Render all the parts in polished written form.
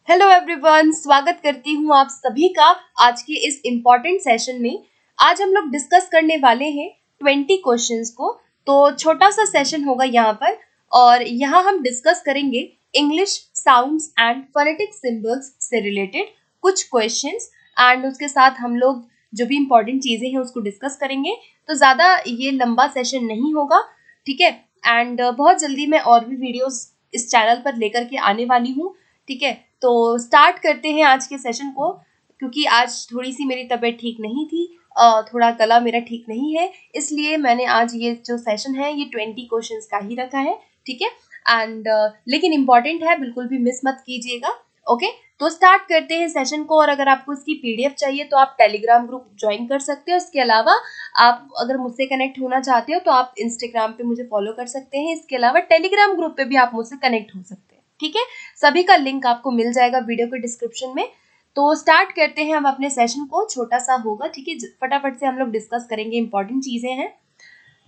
Hello everyone, स्वागत करती हूँ आप सभी का आज के इस इम्पोर्टेंट सेशन में। आज हम लोग डिस्कस करने वाले हैं 20 क्वेश्चंस को। तो छोटा सा सेशन होगा यहाँ पर और यहाँ हम डिस्कस करेंगे English sounds and phonetic symbols से रिलेटेड कुछ क्वेश्चंस एंड उसके साथ हम लोग जो भी इम्पोर्टेंट चीज़ें हैं उसको डिस्कस करेंगे। तो ज़्यादा ये लंबा सेशन नहीं होगा, ठीक है। एंड बहुत जल्दी मैं और भी वीडियोस इस चैनल पर लेकर के आने वाली हूँ, ठीक है। तो स्टार्ट करते हैं आज के सेशन को। क्योंकि आज थोड़ी सी मेरी तबीयत ठीक नहीं थी, थोड़ा गला मेरा ठीक नहीं है, इसलिए मैंने आज ये जो सेशन है ये 20 क्वेश्चंस का ही रखा है, ठीक है। एंड लेकिन इम्पॉर्टेंट है, बिल्कुल भी मिस मत कीजिएगा। ओके, तो स्टार्ट करते हैं सेशन को। और अगर आपको इसकी पीडीएफ चाहिए तो आप टेलीग्राम ग्रुप ज्वाइन कर सकते हो। इसके अलावा आप अगर मुझसे कनेक्ट होना चाहते हो तो आप इंस्टाग्राम पे मुझे फॉलो कर सकते हैं। इसके अलावा टेलीग्राम ग्रुप पे भी आप मुझसे कनेक्ट हो सकते हैं, ठीक है। सभी का लिंक आपको मिल जाएगा वीडियो के डिस्क्रिप्शन में। तो स्टार्ट करते हैं हम अपने सेशन को, छोटा सा होगा, ठीक है। फटाफट से हम लोग डिस्कस करेंगे, इंपॉर्टेंट चीजें हैं।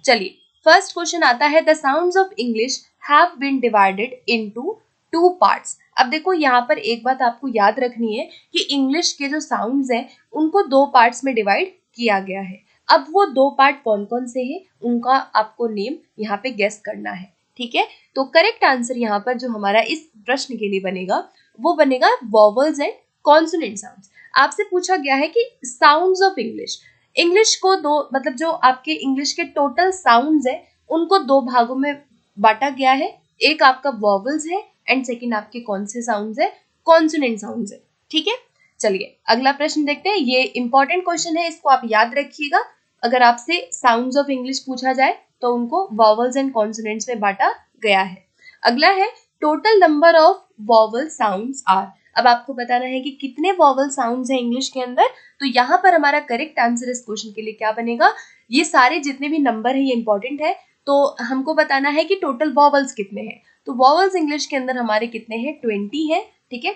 चलिए, फर्स्ट क्वेश्चन आता है, the sounds of English have been divided into 2 parts. अब देखो यहाँ पर एक बात आपको याद रखनी है कि इंग्लिश के जो साउंड्स हैं उनको 2 पार्ट्स में डिवाइड किया गया है। अब वो 2 पार्ट कौन कौन से हैं उनका आपको नेम यहाँ पे गेस करना है, ठीक है। तो करेक्ट आंसर यहाँ पर जो हमारा इस प्रश्न के लिए बनेगा वो बनेगा वॉवल्स एंड कॉन्सोनेंट साउंड्स। आपसे पूछा गया है कि साउंड्स ऑफ इंग्लिश, इंग्लिश को दो, मतलब जो आपके इंग्लिश के टोटल साउंड्स है उनको 2 भागों में बांटा गया है। एक आपका वॉवल्स है एंड सेकंड आपके कौन से साउंड्स है, कॉन्सोनेंट साउंड्स है, ठीक है। चलिए अगला प्रश्न देखते हैं। ये इंपॉर्टेंट क्वेश्चन है, इसको आप याद रखिएगा। अगर आपसे साउंड्स ऑफ इंग्लिश पूछा जाए तो उनको वॉवल्स एंड कॉन्सोनेंट्स में बांटा गया है। अगला है, total number of vowel sounds are. अब आपको बताना है कि कितने वॉवल साउंड्स हैं इंग्लिश के अंदर। तो यहाँ पर हमारा करेक्ट आंसर इस क्वेश्चन के लिए क्या बनेगा, ये सारे जितने भी नंबर है ये इंपॉर्टेंट है। तो हमको बताना है कि टोटल वॉवल्स कितने हैं। तो वॉवल्स इंग्लिश के अंदर हमारे कितने हैं, 20 है, ठीक है।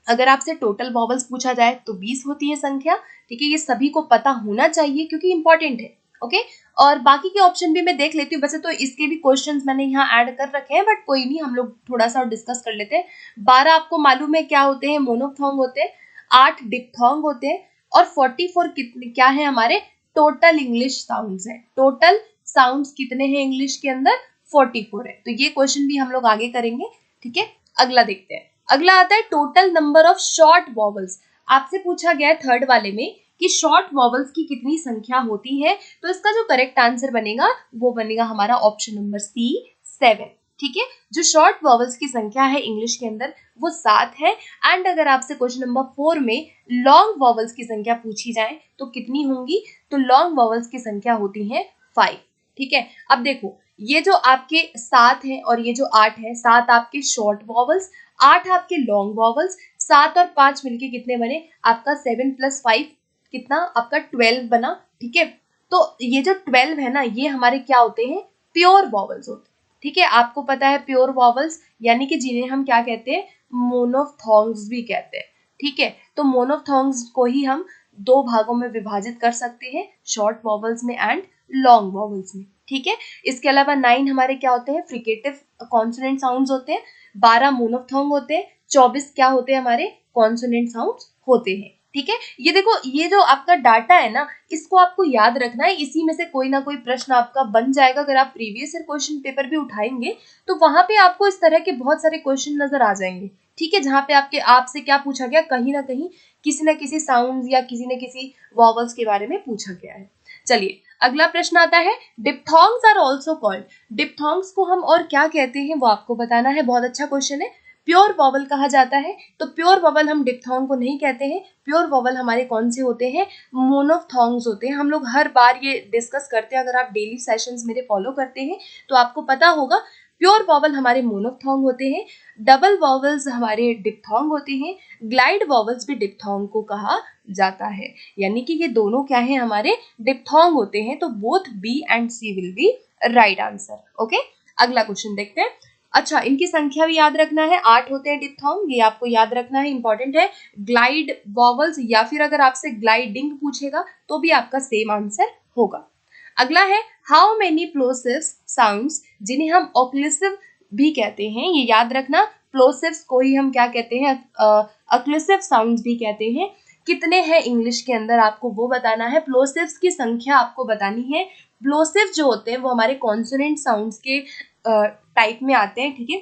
अगर आपसे टोटल वॉवल्स पूछा जाए तो 20 होती है संख्या, ठीक है। ये सभी को पता होना चाहिए क्योंकि इंपॉर्टेंट है, ओके। और बाकी के ऑप्शन भी मैं देख लेती हूँ, वैसे तो इसके भी क्वेश्चंस मैंने यहाँ ऐड कर रखे हैं, बट कोई नहीं, हम लोग थोड़ा सा डिस्कस कर लेते हैं। 12 आपको मालूम है क्या होते हैं, मोनोफथोंग होते हैं। 8 डिप्थोंग होते हैं और 44 कितने क्या है हमारे टोटल इंग्लिश साउंड्स है। टोटल साउंड्स कितने हैं इंग्लिश के अंदर, 44 है। तो ये क्वेश्चन भी हम लोग आगे करेंगे, ठीक है। अगला देखते हैं। अगला आता है total number of short vowels. आपसे पूछा गया है थर्ड वाले में कि शॉर्ट वॉवल्स की कितनी संख्या होती है। तो इसका जो करेक्ट आंसर बनेगा वो बनेगा हमारा ऑप्शन नंबर सी, 7, ठीक है। जो शॉर्ट वॉवल्स की संख्या है इंग्लिश के अंदर वो 7 है। एंड अगर आपसे क्वेश्चन नंबर 4 में लॉन्ग वॉवल्स की संख्या पूछी जाए तो कितनी होंगी, तो लॉन्ग वॉवल्स की संख्या होती है 5, ठीक है। अब देखो, ये जो आपके 7 है और ये जो 8 है, 7 आपके शॉर्ट वॉवल्स, 8 आपके लॉन्ग वॉवल्स, 7 और 5 मिलके कितने बने आपका 7 + 5 कितना आपका 12 बना, ठीक है। तो ये जो 12 है ना, ये हमारे क्या होते हैं, प्योर वॉवल्स होते हैं, ठीक है। आपको पता है प्योर वॉवल्स यानी कि जिन्हें हम क्या कहते हैं, मोनोफथोंग्स भी कहते हैं, ठीक है। तो मोनोफथोंग्स को ही हम 2 भागों में विभाजित कर सकते हैं, शॉर्ट वॉवल्स में एंड लॉन्ग वॉवल्स में, ठीक है। इसके अलावा 9 हमारे क्या होते हैं, फ्रिकेटिव कॉन्सोनेंट साउंड्स होते हैं। 12 मोनोफथोंग होते हैं। 24 क्या होते हैं हमारे, कॉन्सोनेंट साउंड्स होते हैं, ठीक है। ये देखो, ये जो आपका डाटा है ना, इसको आपको याद रखना है। इसी में से कोई ना कोई प्रश्न आपका बन जाएगा। अगर आप प्रीवियस ईयर क्वेश्चन पेपर भी उठाएंगे तो वहां पे आपको इस तरह के बहुत सारे क्वेश्चन नजर आ जाएंगे, ठीक है। जहाँ पे आपसे क्या पूछा गया, कहीं ना कहीं किसी न किसी साउंड या किसी न किसी वॉवल्स के बारे में पूछा गया है। चलिए अगला प्रश्न आता है, diphthongs are also called. Diphthongs को हम और क्या कहते हैं वो आपको बताना है। बहुत अच्छा क्वेश्चन है। प्योर वॉवल कहा जाता है, तो प्योर वॉवल हम डिप्थोंग को नहीं कहते हैं। प्योर वॉवल हमारे कौन से होते हैं, मोनोफथोंग्स होते हैं। हम लोग हर बार ये डिस्कस करते हैं। अगर आप डेली सेशंस मेरे फॉलो करते हैं तो आपको पता होगा प्योर वॉवल हमारे मोनोफथोंग होते हैं, डबल वॉवल्स हमारे डिप्थोंग होते हैं, ग्लाइड वॉवल्स भी डिप्थोंग को कहा जाता है। यानी कि ये दोनों क्या है, हमारे डिप्थोंग होते हैं। तो both B and C will be right answer, okay. अगला क्वेश्चन देखते हैं। अच्छा, इनकी संख्या भी याद रखना है, 8 होते हैं डिप्थोंग, ये आपको याद रखना है, इंपॉर्टेंट है। ग्लाइड वॉवल्स या फिर अगर आपसे ग्लाइडिंग पूछेगा तो भी आपका सेम आंसर होगा। अगला है, हाउ मेनी प्लोसिव साउंड्स, जिन्हें हम ओक्लूसिव भी कहते हैं, ये याद रखना। प्लोसिव्स को ही हम क्या कहते हैं, अक्लूसिव साउंड्स भी कहते हैं। कितने हैं इंग्लिश के अंदर आपको वो बताना है, प्लोसिव्स की संख्या आपको बतानी है। प्लोसिव जो होते हैं वो हमारे कॉन्सोनेंट साउंड्स के टाइप में आते हैं, ठीक है।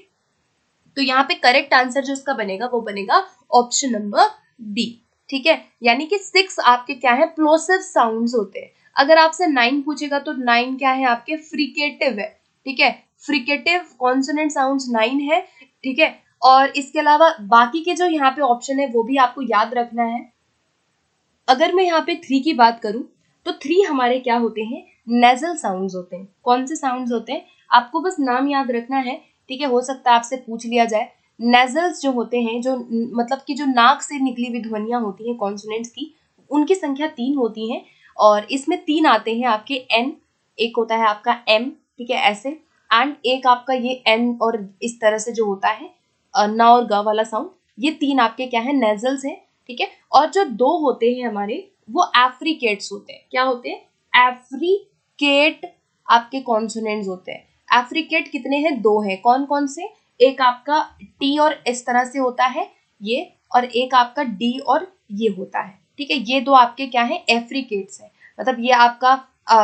तो यहाँ पे करेक्ट आंसर जो इसका बनेगा वो बनेगा ऑप्शन नंबर बी, ठीक है। यानी कि 6 आपके क्या है, प्लोसिव साउंड्स होते हैं। अगर आपसे 9 पूछेगा तो 9 क्या है आपके, फ्रिकेटिव है, ठीक है। फ्रिकेटिव कॉन्सोनेंट साउंड्स 9 है, ठीक है। और इसके अलावा बाकी के जो यहाँ पे ऑप्शन है वो भी आपको याद रखना है। अगर मैं यहाँ पे 3 की बात करूं तो 3 हमारे क्या होते हैं, नेजल साउंड्स होते हैं। कौन से साउंड्स होते हैं, आपको बस नाम याद रखना है, ठीक है। हो सकता है आपसे पूछ लिया जाए। नेजल्स जो होते हैं, जो मतलब कि जो नाक से निकली हुई ध्वनियां होती हैं कॉन्सोनेंट्स की, उनकी संख्या 3 होती है। और इसमें 3 आते हैं आपके एन, एक होता है आपका एम, ठीक है, ऐसे, एंड एक आपका ये एन और इस तरह से जो होता है न और ग वाला साउंड। ये 3 आपके क्या है, नेजल्स हैं, ठीक है। और जो 2 होते हैं हमारे वो एफ्रिकेट्स होते हैं। क्या होते हैं, एफ्रिकेट आपके कॉन्सोनेंट्स होते हैं। एफ्रिकेट कितने हैं, 2 हैं। कौन कौन से, एक आपका टी और इस तरह से होता है ये, और एक आपका डी और ये होता है, ठीक है। ये 2 आपके क्या है, एफ्रिकेट्स हैं। मतलब ये आपका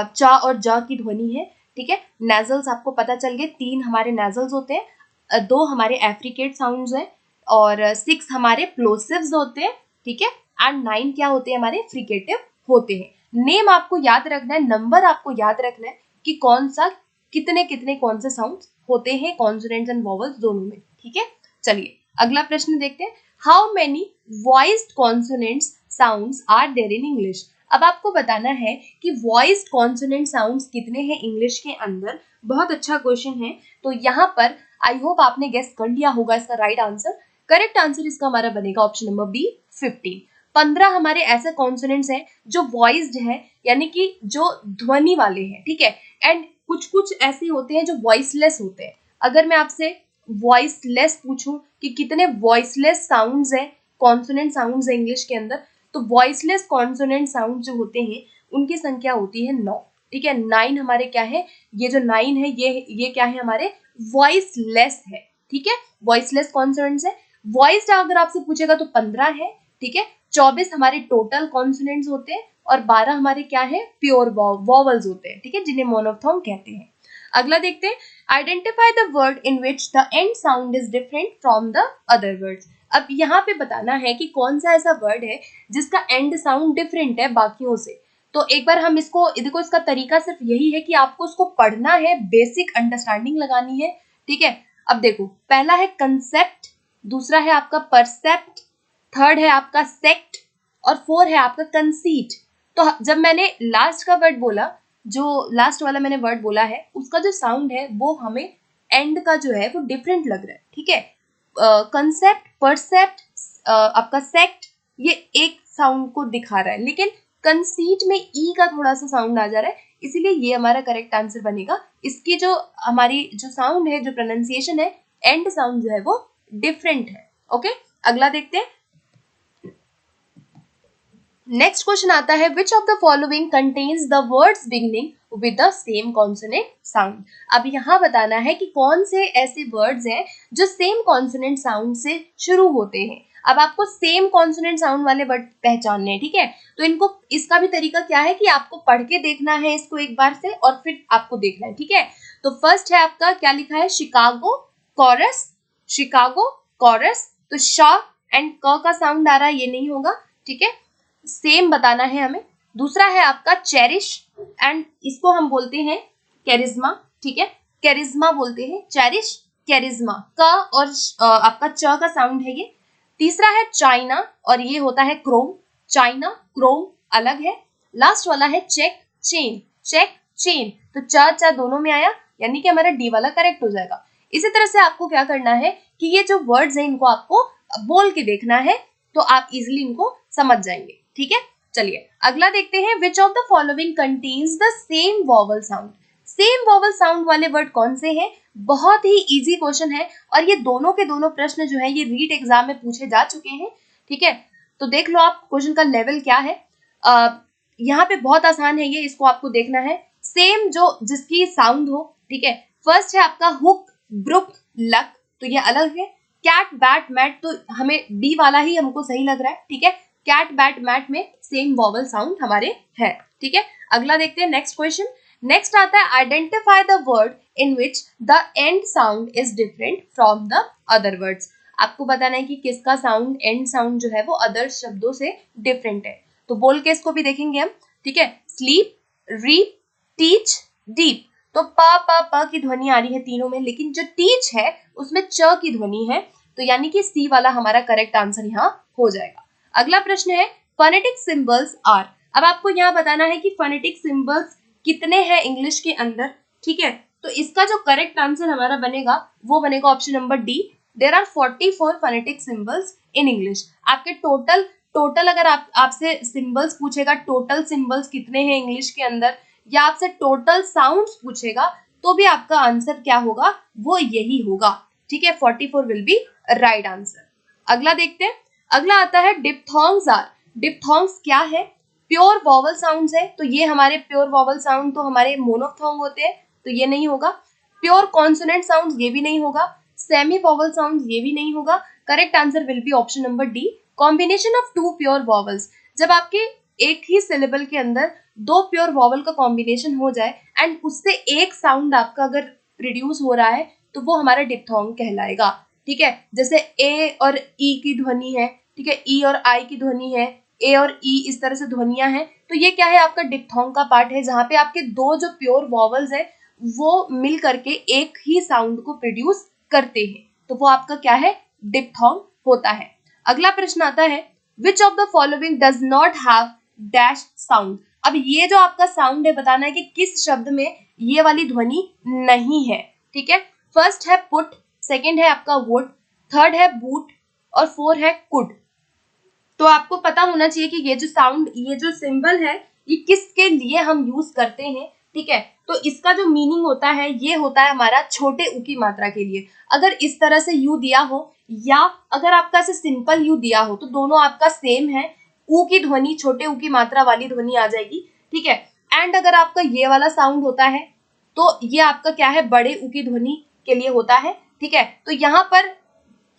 चा और जा की ध्वनि है, ठीक है। नेजल्स आपको पता चल गए, 3 हमारे नेजल्स होते हैं, 2 हमारे एफ्रिकेट साउंड्स हैं, और 6 हमारे प्लोसिव्स होते हैं, ठीक है। एंड 9 क्या होते हैं, हमारे फ्रिकेटिव होते हैं। नेम आपको याद रखना है, नंबर आपको याद रखना है कि कौन सा कितने कितने कौन से साउंड्स होते हैं कॉन्सोनेंट्स एंड वोवेल्स दोनों में, ठीक है। चलिए अगला प्रश्न देखते हैं। How many voiced consonants sounds are there in English. अब आपको बताना है कि वॉइस्ड कॉन्सोनेंट साउंड्स कितने हैं इंग्लिश के अंदर। बहुत अच्छा क्वेश्चन है। तो यहाँ पर आई होप आपने गेस कर लिया होगा इसका राइट आंसर। करेक्ट आंसर इसका हमारा बनेगा ऑप्शन नंबर बी, 15। 15 हमारे ऐसे कॉन्सोनेंट्स हैं जो वॉइस्ड है, यानी कि जो ध्वनि वाले हैं, ठीक है। एंड कुछ कुछ ऐसे होते हैं जो वॉइसलेस होते हैं। अगर मैं आपसे वॉइसलेस पूछूं कि कितने वॉइसलेस साउंड्स हैं, कॉन्सोनेंट साउंड्स हैं इंग्लिश के अंदर, तो वॉइसलेस कॉन्सोनेंट साउंड जो होते हैं उनकी संख्या होती है 9, ठीक है। 9 हमारे क्या है, ये जो 9 है ये क्या है, हमारे वॉइसलेस है, ठीक है। वॉइसलेस कॉन्सोनेंट्स है। वॉइस्ड अगर आपसे पूछेगा तो 15 है, ठीक है। 24 हमारे टोटल कॉन्सोनेंट्स होते हैं, और 12 हमारे क्या है, प्योर वॉवल्स होते हैं, ठीक है, जिन्हें मोनोफ्थोन कहते हैं। अगला देखते हैं, identify the word in which the end sound is different from the other words. अब यहाँ पे बताना है कि कौन सा ऐसा वर्ड है जिसका एंड साउंड डिफरेंट है बाकियों से। तो एक बार हम इसको देखो, इसका तरीका सिर्फ यही है कि आपको उसको पढ़ना है, बेसिक अंडरस्टैंडिंग लगानी है, ठीक है। अब देखो, पहला है कंसेप्ट, दूसरा है आपका परसेप्ट, थर्ड है आपका सेक्ट, और 4 है आपका कंसीट। तो जब मैंने लास्ट का वर्ड बोला, जो लास्ट वाला मैंने वर्ड बोला है, उसका जो साउंड है वो हमें एंड का जो है वो डिफरेंट लग रहा है, ठीक है। कंसेप्ट, परसेप्ट, आपका सेक्ट, ये एक साउंड को दिखा रहा है, लेकिन कंसीट में ई का थोड़ा सा साउंड आ जा रहा है, इसीलिए ये हमारा करेक्ट आंसर बनेगा। इसकी जो हमारी जो साउंड है, जो प्रोनाउंसिएशन है, एंड साउंड जो है वो डिफरेंट है। ओके, अगला देखते हैं। नेक्स्ट क्वेश्चन आता है, which of the following contains the words beginning with the same consonant sound. अब यहाँ बताना है कि कौन से ऐसे वर्ड्स हैं जो सेम कॉन्सोनेंट साउंड से शुरू होते हैं। अब आपको सेम कॉन्सोनेंट साउंड वाले वर्ड पहचानने हैं, ठीक है। तो इनको, इसका भी तरीका क्या है कि आपको पढ़ के देखना है इसको एक बार से, और फिर आपको देखना है, ठीक है। तो फर्स्ट है आपका, क्या लिखा है, शिकागो कोरस, शिकागो कोरस। तो शा एंड क का साउंड आ रहा है, ये नहीं होगा, ठीक है, सेम बताना है हमें। दूसरा है आपका चेरिश, एंड इसको हम बोलते हैं कैरिज्मा, ठीक है, कैरिज्मा बोलते हैं, चेरिश, कैरिज्मा, का और आपका च का साउंड है ये। तीसरा है चाइना, और ये होता है क्रोम, चाइना क्रोम अलग है। लास्ट वाला है चेक चेन, चेक चेन। तो च दोनों में आया, यानी कि हमारा डी वाला करेक्ट हो जाएगा। इसी तरह से आपको क्या करना है कि ये जो वर्ड्स हैं इनको आपको बोल के देखना है, तो आप इजिली इनको समझ जाएंगे, ठीक है। चलिए अगला देखते हैं, which of the following contains the same vowel sound. Same vowel sound वाले वर्ड कौन से हैं। बहुत ही इजी क्वेश्चन है, और ये दोनों के दोनों प्रश्न जो है ये रीट एग्जाम में पूछे जा चुके हैं, ठीक है। तो देख लो आप क्वेश्चन का लेवल क्या है। यहाँ पे बहुत आसान है ये, इसको आपको देखना है। सेम जो जिसकी साउंड हो, ठीक है। फर्स्ट है आपका हुक, ब्रुक, लक, तो ये अलग है। कैट बैट मैट, तो हमें बी वाला ही हमको सही लग रहा है, ठीक है। कैट बैट मैट में सेम वॉवल साउंड हमारे है, ठीक है। अगला देखते हैं नेक्स्ट क्वेश्चन। नेक्स्ट आता है identify the word in which the end sound is different from the other words. आपको बताना है कि किसका साउंड, एंड साउंड जो है वो अदर शब्दों से डिफरेंट है। तो बोल के इसको भी देखेंगे हम, ठीक है। स्लीप, रीप, टीच, डीप, तो प की ध्वनि आ रही है तीनों में, लेकिन जो टीच है उसमें च की ध्वनि है, तो यानी कि सी वाला हमारा करेक्ट आंसर यहाँ हो जाएगा। अगला प्रश्न है फोनेटिक सिंबल्स आर। अब आपको यहाँ बताना है कि फोनेटिक सिंबल्स कितने हैं इंग्लिश के अंदर, ठीक है। तो इसका जो करेक्ट आंसर हमारा बनेगा वो बनेगा option number D. There are 44 phonetic symbols in English. आपके टोटल अगर आपसे सिंबल्स पूछेगा, टोटल सिंबल्स कितने हैं इंग्लिश के अंदर, या आपसे टोटल साउंड्स पूछेगा, तो भी आपका आंसर क्या होगा, वो यही होगा, ठीक है। 44 विल बी राइट आंसर। अगला देखते हैं। अगला आता है डिप्थोंग्स आर। डिप्थोंग्स क्या है? प्योर वॉवल साउंड्स है, तो ये हमारे प्योर वॉवल साउंड तो हमारे मोनोफ्थोंग होते हैं, तो ये नहीं होगा। प्योर कॉन्सोनेंट साउंड्स, ये भी नहीं होगा। सेमी वॉवल साउंड्स, ये भी नहीं होगा। Correct answer will be option number D, combination of two pure vowels. जब आपके एक ही सिलेबल के अंदर दो प्योर वॉवल का कॉम्बिनेशन हो जाए एंड उससे एक साउंड आपका अगर रिड्यूस हो रहा है, तो वो हमारा डिप्थोंग कहलाएगा, ठीक है। जैसे ए और ई की ध्वनि है, ठीक है, ई और आई की ध्वनि है, ए और ई इस तरह से ध्वनियां हैं, तो ये क्या है, आपका डिप्थोंग का पार्ट है, जहां पे आपके दो जो प्योर वॉवल्स है वो मिल करके एक ही साउंड को प्रोड्यूस करते हैं, तो वो आपका क्या है, डिप्थोंग होता है। अगला प्रश्न आता है which of the following does not have dash sound. अब ये जो आपका साउंड है, बताना है कि किस शब्द में ये वाली ध्वनि नहीं है, ठीक है। फर्स्ट है पुट, सेकंड है आपका वुड, थर्ड है बूट और फोर है कुड। तो आपको पता होना चाहिए कि ये जो साउंड, ये जो सिंबल है, ये किसके लिए हम यूज करते हैं, ठीक है। तो इसका जो मीनिंग होता है, ये होता है हमारा छोटे ऊ की मात्रा के लिए। अगर इस तरह से यू दिया हो या अगर आपका ऐसे सिंपल यू दिया हो, तो दोनों आपका सेम है, ऊ की ध्वनि, छोटे ऊ की मात्रा वाली ध्वनि आ जाएगी, ठीक है। एंड अगर आपका ये वाला साउंड होता है, तो ये आपका क्या है, बड़े ऊ की ध्वनि के लिए होता है, ठीक है। तो यहाँ पर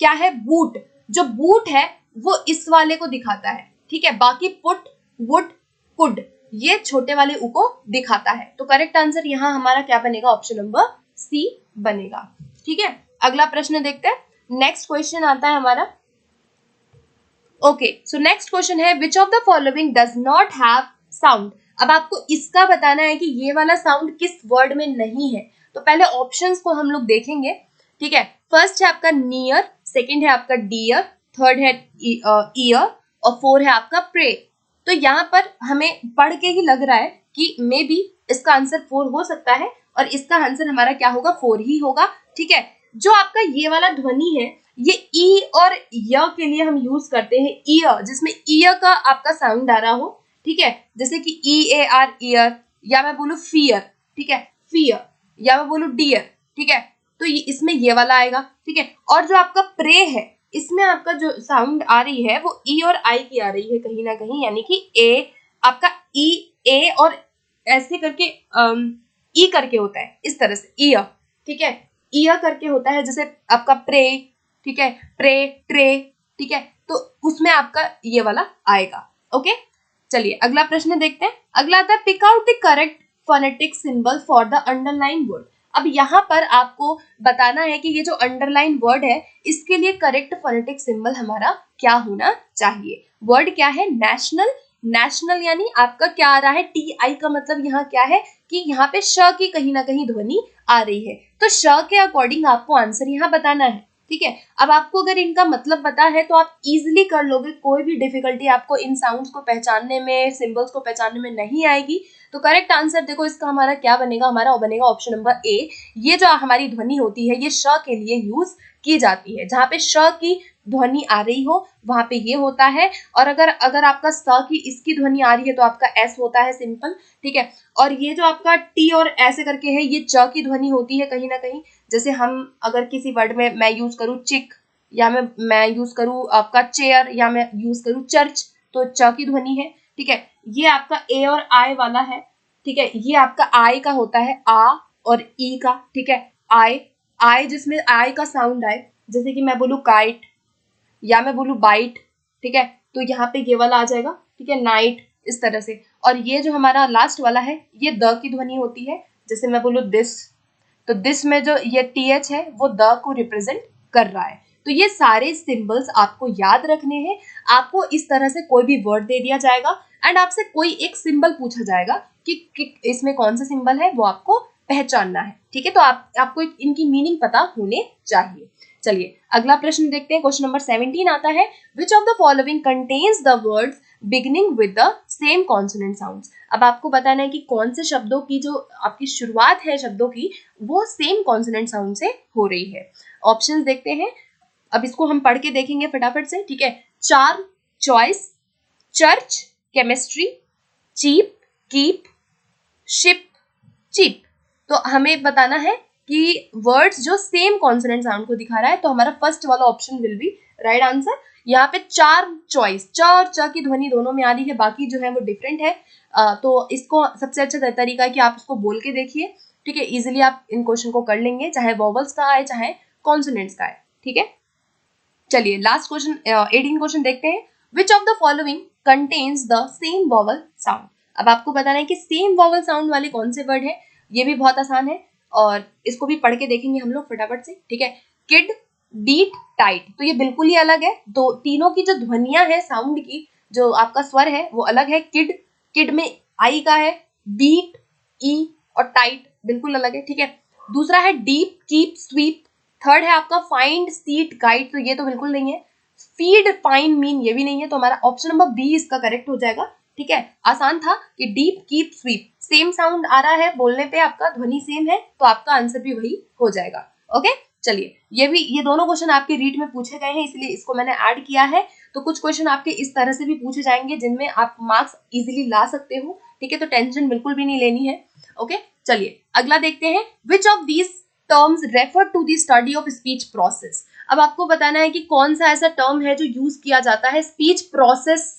क्या है, बूट, जो बूट है वो इस वाले को दिखाता है, ठीक है। बाकी पुट, वुड, कुड ये छोटे वाले ऊ को दिखाता है। तो करेक्ट आंसर यहाँ हमारा क्या बनेगा, ऑप्शन नंबर सी बनेगा, ठीक है। अगला प्रश्न देखते हैं। नेक्स्ट क्वेश्चन आता है हमारा, ओके, सो नेक्स्ट क्वेश्चन है which of the following does not have sound. अब आपको इसका बताना है कि ये वाला साउंड किस वर्ड में नहीं है। तो पहले ऑप्शंस को हम लोग देखेंगे, ठीक है। फर्स्ट है आपका नियर, सेकंड है आपका डियर, थर्ड है ईयर और फोर है आपका प्रे। तो यहाँ पर हमें पढ़ के ही लग रहा है कि मे बी इसका आंसर फोर हो सकता है और इसका आंसर हमारा क्या होगा, फोर ही होगा, ठीक है। जो आपका ये वाला ध्वनि है, ये ई और य के लिए हम यूज करते हैं, ईयर, जिसमें ईयर का आपका साउंड आ रहा हो, ठीक है। जैसे कि ई ए आर ईयर, या मैं बोलूं फियर, ठीक है, फियर, या मैं बोलूं डियर, ठीक है। तो ये इसमें ये वाला आएगा, ठीक है। और जो आपका प्रे है, इसमें आपका जो साउंड आ रही है वो ई और आई की आ रही है कहीं ना कहीं, यानी कि ए आपका ई, ए और ऐसे करके ई करके होता है, इस तरह से ईयर, ठीक है, ईयर करके होता है, जैसे आपका प्रे, ठीक है, प्रे, ट्रे, ठीक है। तो उसमें आपका ये वाला आएगा, ओके। चलिए अगला प्रश्न देखते हैं। अगला आता है pick out the correct phonetic symbol for the underline word. अब यहाँ पर आपको बताना है कि ये जो अंडरलाइन वर्ड है, इसके लिए करेक्ट फोनेटिक सिंबल हमारा क्या होना चाहिए। वर्ड क्या है, नेशनल। नेशनल यानी आपका क्या आ रहा है, टी आई का मतलब यहाँ क्या है कि यहाँ पे श की कहीं ना कहीं ध्वनि आ रही है, तो श के अकॉर्डिंग आपको आंसर यहाँ बताना है, ठीक है। अब आपको अगर इनका मतलब पता है तो आप इजीली कर लोगे, कोई भी डिफिकल्टी आपको इन साउंड्स को पहचानने में, सिंबल्स को पहचानने में नहीं आएगी। तो करेक्ट आंसर देखो इसका हमारा क्या बनेगा, हमारा बनेगा ऑप्शन नंबर ए। ये जो हमारी ध्वनि होती है, ये श के लिए यूज की जाती है, जहाँ पे श की ध्वनि आ रही हो वहां पे ये होता है, और अगर आपका स की इसकी ध्वनि आ रही है तो आपका एस होता है, सिंपल, ठीक है। और ये जो आपका टी और ऐसे करके है, ये च की ध्वनि होती है कहीं ना कहीं, जैसे हम अगर किसी वर्ड में मैं यूज करूँ चिक, या मैं यूज करूँ आपका चेयर, या मैं यूज करूँ चर्च, तो च की ध्वनि है, ठीक है। ये आपका ए और आई वाला है, ठीक है, ये आपका आई का होता है, आ और ई का, ठीक है, आई, आई जिसमें आई का साउंड आए जैसे कि मैं बोलूँ काइट या मैं बोलूँ बाइट, ठीक है, तो यहाँ पे ये वाला आ जाएगा, ठीक है, नाइट, इस तरह से। और ये जो हमारा लास्ट वाला है, ये द की ध्वनि होती है। जैसे मैं बोलूँ दिस, तो दिस में जो ये टीएच है वो द को रिप्रेजेंट कर रहा है। तो ये सारे सिंबल्स आपको याद रखने हैं। आपको इस तरह से कोई भी वर्ड दे दिया जाएगा एंड आपसे कोई एक सिंबल पूछा जाएगा कि इसमें कौन सा सिंबल है, वो आपको पहचानना है, ठीक है। तो आपको इनकी मीनिंग पता होने चाहिए। चलिए अगला प्रश्न देखते हैं। क्वेश्चन नंबर 17 आता है, which of the following contains the words beginning with the same consonant sounds. अब आपको बताना है कि कौन से शब्दों की जो आपकी शुरुआत है शब्दों की, वो सेम कॉन्सोनेंट साउंड से हो रही है। ऑप्शंस देखते हैं। अब इसको हम पढ़ के देखेंगे फटाफट से, ठीक है। Char, choice, church, chemistry, cheap, keep, ship, cheap. तो हमें बताना है कि वर्ड्स जो सेम कॉन्सोनेंट साउंड को दिखा रहा है, तो हमारा फर्स्ट वाला option will be right answer. यहाँ पे चार चॉइस, च और च की ध्वनि दोनों में आ रही है, बाकी जो है वो डिफरेंट है। तो इसको सबसे अच्छा तरीका है कि आप इसको बोल के देखिए, ठीक है। इजिली आप इन क्वेश्चन को कर लेंगे, चाहे वॉवल्स का आए चाहे कॉन्सोनेंट्स का आए, ठीक है। चलिए लास्ट क्वेश्चन 18 क्वेश्चन देखते हैं। Which of the following contains the same vowel sound. अब आपको बताना है कि सेम वॉवल साउंड वाले कौन से वर्ड है। ये भी बहुत आसान है और इसको भी पढ़ के देखेंगे हम लोग फटाफट से, ठीक है। किड, डीट, टाइट, तो ये बिल्कुल ही अलग है। तो तीनों की जो ध्वनियां है साउंड की, जो आपका स्वर है वो अलग है। किड, किड में आई का है, बीट, ई और टाइट बिल्कुल अलग है, ठीक है। दूसरा है डीप, कीप, स्वीप। थर्ड है आपका फाइंड, सीट, गाइड, तो ये तो बिल्कुल नहीं है। फीड, फाइन, मीन, ये भी नहीं है। तो हमारा ऑप्शन नंबर बी इसका करेक्ट हो जाएगा, ठीक है। आसान था कि deep, keep, sweep, same sound आ रहा है बोलने पे, आपका ध्वनि सेम है, तो आपका आंसर भी वही हो जाएगा। ओके, चलिए ये दोनों क्वेश्चन आपके रीड में पूछे गए हैं, इसलिए इसको मैंने ऐड किया है। तो कुछ क्वेश्चन आपके इस तरह से भी पूछे जाएंगे जिनमें आप मार्क्स इजिली ला सकते हो, ठीक है। तो टेंशन बिल्कुल भी नहीं लेनी है। ओके, चलिए अगला देखते हैं। Which of these terms refer to the study of speech process. अब आपको बताना है कि कौन सा ऐसा टर्म है जो यूज किया जाता है speech process,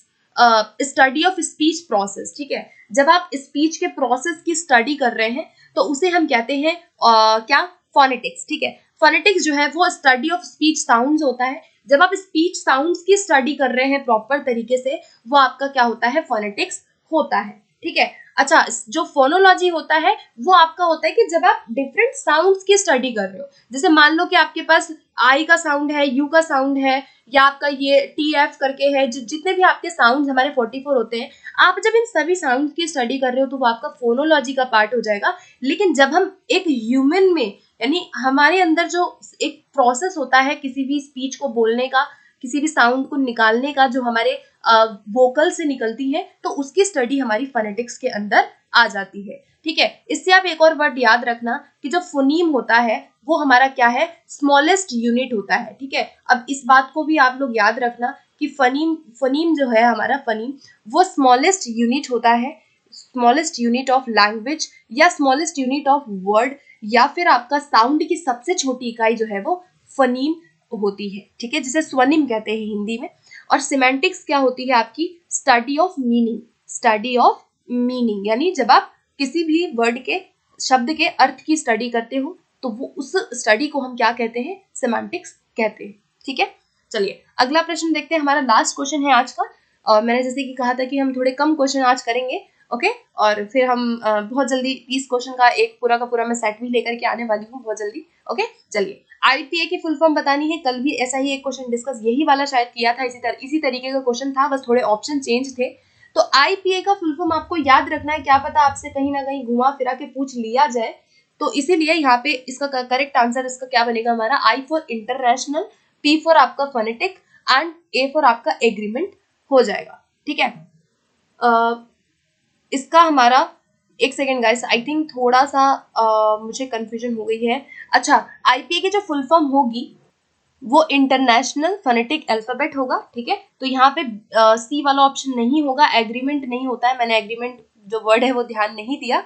study of speech process, ठीक है। जब आप स्पीच के प्रोसेस की स्टडी कर रहे हैं तो उसे हम कहते हैं क्या, फोनेटिक्स, ठीक है। फोनेटिक्स जो है वो स्टडी ऑफ स्पीच साउंड्स होता है। जब आप स्पीच साउंड्स की स्टडी कर रहे हैं प्रॉपर तरीके से, वो आपका क्या होता है, फोनेटिक्स होता है, ठीक है। अच्छा, जो फोनोलॉजी होता है वो आपका होता है कि जब आप डिफरेंट साउंड्स की स्टडी कर रहे हो। जैसे मान लो कि आपके पास आई का साउंड है, यू का साउंड है, या आपका ये टी एफ करके है, जितने भी आपके साउंड्स हमारे 44 होते हैं, आप जब इन सभी साउंड की स्टडी कर रहे हो तो वो आपका फोनोलॉजी का पार्ट हो जाएगा। लेकिन जब हम एक ह्यूमन में, यानी हमारे अंदर जो एक प्रोसेस होता है किसी भी स्पीच को बोलने का, किसी भी साउंड को निकालने का, जो हमारे वोकल से निकलती है, तो उसकी स्टडी हमारी फोनेटिक्स के अंदर आ जाती है, ठीक है। इससे आप एक और वर्ड याद रखना कि जो फोनीम होता है वो हमारा क्या है, स्मॉलेस्ट यूनिट होता है, ठीक है। अब इस बात को भी आप लोग याद रखना कि फनीम जो है हमारा, फनीम वो स्मॉलेस्ट यूनिट होता है, स्मॉलेस्ट यूनिट ऑफ लैंग्वेज या स्मॉलेस्ट यूनिट ऑफ वर्ड, या फिर आपका साउंड की सबसे छोटी इकाई जो है वो फनीम होती है, ठीक है, जिसे स्वनिम कहते हैं हिंदी में। और सिमेंटिक्स क्या होती है आपकी, study of meaning, study of meaning, यानी जब आप किसी भी वर्ड के, शब्द के अर्थ की स्टडी करते हो तो वो उस स्टडी को हम क्या कहते हैं, सिमेंटिक्स कहते हैं, ठीक है। चलिए अगला प्रश्न देखते हैं, हमारा लास्ट क्वेश्चन है आज का। और मैंने जैसे कि कहा था कि हम थोड़े कम क्वेश्चन आज करेंगे, ओके। और फिर हम बहुत जल्दी 20 क्वेश्चन का एक पूरा का पूरा मैं सेट भी लेकर के आने वाली हूँ बहुत जल्दी, ओके। चलिए आईपीए की फुल फॉर्म बतानी है। कल भी ऐसा ही एक क्वेश्चन डिस्कस यही वाला शायद किया था, इसी तरीके का क्वेश्चन था, बस थोड़े ऑप्शन चेंज थे। तो आईपीए का फुल फॉर्म आपको याद रखना है, क्या पता आपसे कहीं ना कहीं घुमा फिरा के पूछ लिया जाए। तो इसीलिए यहाँ पे इसका करेक्ट आंसर इसका क्या बनेगा हमारा, I for international, P for आपका फोनेटिक एंड ए फॉर आपका एग्रीमेंट हो जाएगा, ठीक है। इसका हमारा, एक सेकेंड गाइस, आई थिंक थोड़ा सा मुझे कंफ्यूजन हो गई है। अच्छा, आईपीए की जो फुल फॉर्म होगी वो इंटरनेशनल फोनेटिक अल्फाबेट होगा, ठीक है। तो यहाँ पे सी वाला ऑप्शन नहीं होगा, एग्रीमेंट नहीं होता है, मैंने एग्रीमेंट जो वर्ड है वो ध्यान नहीं दिया,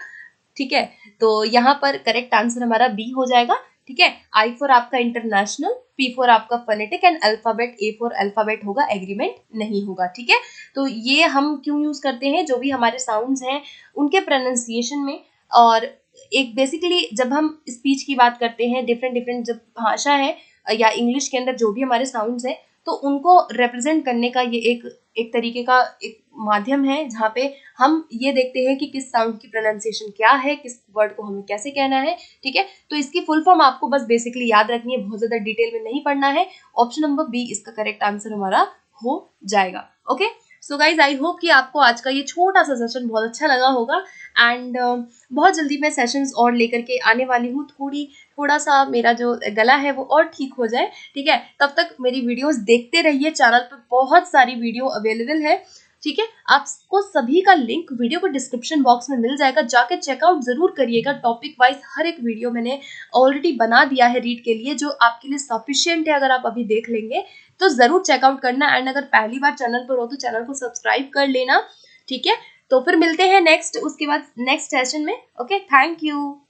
ठीक है। तो यहाँ पर करेक्ट आंसर हमारा बी हो जाएगा, ठीक है। आई फॉर आपका इंटरनेशनल, पी फॉर आपका phonetic and alphabet, A for alphabet होगा, एग्रीमेंट नहीं होगा, ठीक है। तो ये हम क्यों यूज करते हैं, जो भी हमारे साउंड्स हैं उनके प्रोनाउंसिएशन में। और एक बेसिकली जब हम स्पीच की बात करते हैं, डिफरेंट जब भाषा है या इंग्लिश के अंदर जो भी हमारे साउंड्स हैं, तो उनको रिप्रेजेंट करने का ये एक तरीके का एक माध्यम है जहाँ पे हम ये देखते हैं कि किस साउंड की प्रोनाउंसिएशन क्या है, किस वर्ड को हमें कैसे कहना है। ठीक है, तो इसकी फुल फॉर्म आपको बस बेसिकली याद रखनी है, बहुत ज्यादा डिटेल में नहीं पढ़ना है। ऑप्शन नंबर बी इसका करेक्ट आंसर हमारा हो जाएगा। Okay, so guys I hope कि आपको आज का ये छोटा सा सेशन बहुत अच्छा लगा होगा। एंड बहुत जल्दी मैं सेशंस और लेकर के आने वाली हूँ। थोड़ा सा मेरा जो गला है वो और ठीक हो जाए। ठीक है, तब तक मेरी वीडियोस देखते रहिए, चैनल पर बहुत सारी वीडियो अवेलेबल है। ठीक है, आपको सभी का लिंक वीडियो को डिस्क्रिप्शन बॉक्स में मिल जाएगा, जाके चेकआउट जरूर करिएगा। टॉपिक वाइज हर एक वीडियो मैंने ऑलरेडी बना दिया है रीड के लिए, जो आपके लिए सफिशिएंट है। अगर आप अभी देख लेंगे तो जरूर चेकआउट करना। एंड अगर पहली बार चैनल पर हो तो चैनल को सब्सक्राइब कर लेना। ठीक है, तो फिर मिलते हैं नेक्स्ट, उसके बाद नेक्स्ट सेशन में। Okay, thank you.